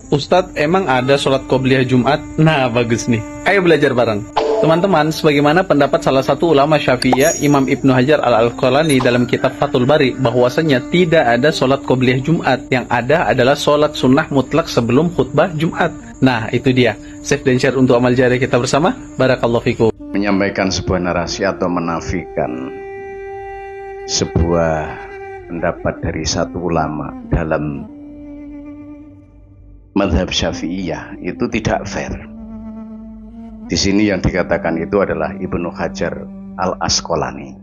Ustadz, emang ada sholat qobliyah Jumat? Nah, bagus nih. Ayo belajar bareng. Teman-teman, sebagaimana pendapat salah satu ulama Syafi'iyah, Imam Ibnu Hajar Al-Asqalani dalam kitab Fathul Bari, bahwasanya tidak ada sholat qobliyah Jumat. Yang ada adalah sholat sunnah mutlak sebelum khutbah Jumat. Nah, itu dia. Save dan share untuk amal jariah kita bersama. Barakallahu fikum. Menyampaikan sebuah narasi atau menafikan sebuah pendapat dari satu ulama dalam mazhab Syafi'iyah itu tidak fair. Di sini yang dikatakan itu adalah Ibnu Hajar Al-Asqalani,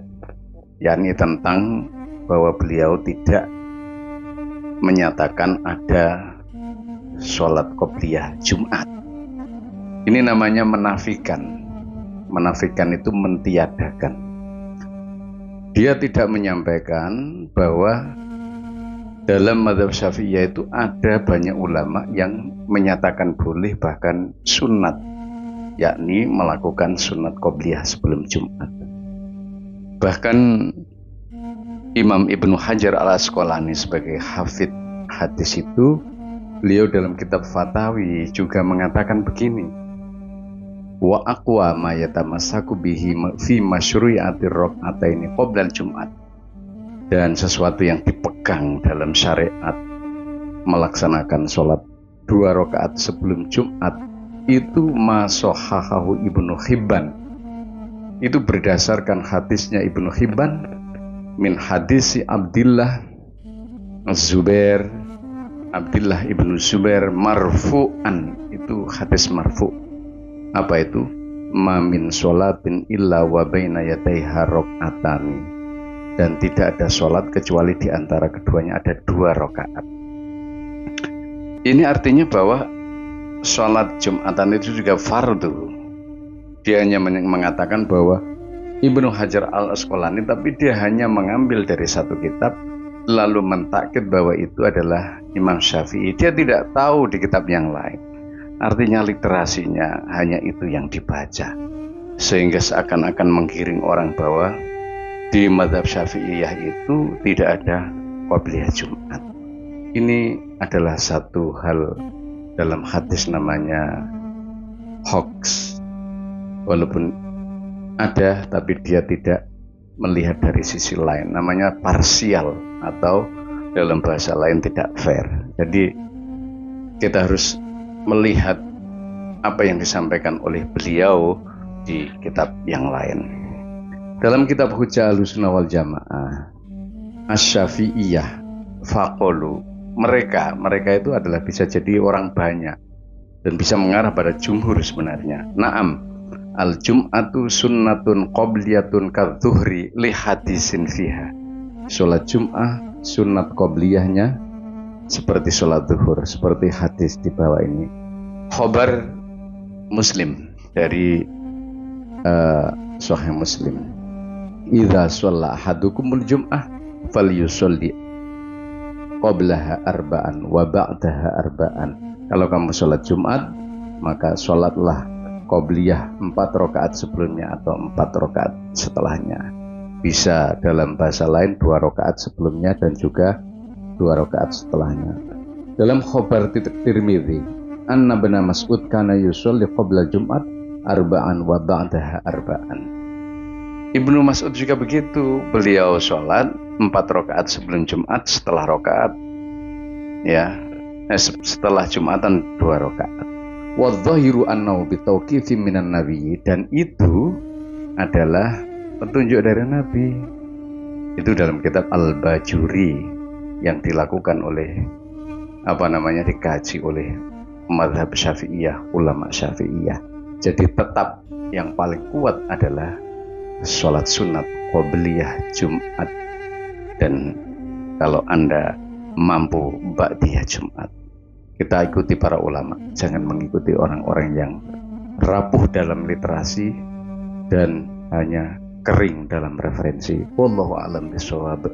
yakni tentang bahwa beliau tidak menyatakan ada sholat qobliyah Jumat. Ini namanya menafikan. Menafikan itu mentiadakan. Dia tidak menyampaikan bahwa dalam mazhab Syafi'iyah itu ada banyak ulama yang menyatakan boleh bahkan sunat, yakni melakukan sunat qobliyah sebelum Jumat. Bahkan Imam Ibnu Hajar Al-Asqalani sebagai hafidz hadis itu, beliau dalam kitab Fatawi juga mengatakan begini: wa aqwa ma yatamassaku bihi fi masyru'iatir rak'ataini qoblal Jumat. Dan sesuatu yang dipegang dalam syariat melaksanakan sholat 2 rakaat sebelum Jumat itu masohahahu Ibnu Hibban. Itu berdasarkan hadisnya Ibnu Hibban min hadisi Abdillah Zubair, Abdillah Ibnu Zubair marfu'an. Itu hadis marfu'. Apa itu? Ma min sholatin illa wa baina yadaiha rak'atani. Dan tidak ada sholat kecuali di antara keduanya ada 2 rakaat. Ini artinya bahwa sholat Jumatan itu juga fardu. Dia hanya mengatakan bahwa Ibnu Hajar Al-Asqalani, tapi dia hanya mengambil dari satu kitab lalu mentakkid bahwa itu adalah Imam Syafi'i. Dia tidak tahu di kitab yang lain. Artinya literasinya hanya itu yang dibaca, sehingga seakan-akan menggiring orang bahwa di mazhab Syafi'iyah itu tidak ada qobliyah Jumat. Ini adalah satu hal dalam hadis namanya hoax. Walaupun ada, tapi dia tidak melihat dari sisi lain. Namanya parsial, atau dalam bahasa lain tidak fair. Jadi kita harus melihat apa yang disampaikan oleh beliau di kitab yang lain. Dalam kitab Hujjah Ahlussunnah wal Jamaah Asy-Syafi'iyah faqalu, mereka itu adalah bisa jadi orang banyak dan bisa mengarah pada jumhur sebenarnya. Naam, al-jum'atu sunnatun qobliyatun kadzuhri li hadisin fiha. Sholat Jum'ah sunnat qobliyahnya seperti sholat zuhur, seperti hadis di bawah ini. Khobar Muslim dari Sahih Muslim. Idza shalla ahadukumul jum'ah falyusolli qablaha arba'an wa ba'daha arba'an. Kalau kamu sholat Jumat, maka sholatlah qobliyah 4 rakaat sebelumnya atau 4 rakaat setelahnya. Bisa dalam bahasa lain 2 rakaat sebelumnya dan juga 2 rakaat setelahnya. Dalam khobar Tirmidzi, anna bin Mas'ud kana yusolli qabla Jumat arba'an wa ba'daha arba'an. Ibnu Mas'ud juga begitu, beliau sholat 4 rakaat sebelum Jumat, setelah rakaat setelah Jumatan 2 rakaat. Wadzahiru annahu bitauqifi minan nabi, dan itu adalah petunjuk dari Nabi. Itu dalam kitab Al-Bajuri yang dilakukan oleh dikaji oleh mazhab Syafi'iyah, ulama Syafi'iyah. Jadi tetap yang paling kuat adalah sholat sunat qobliyah Jumat, dan kalau Anda mampu ba'diyah Jumat, kita ikuti para ulama, jangan mengikuti orang-orang yang rapuh dalam literasi dan hanya kering dalam referensi. Wallahu a'lam bishawab.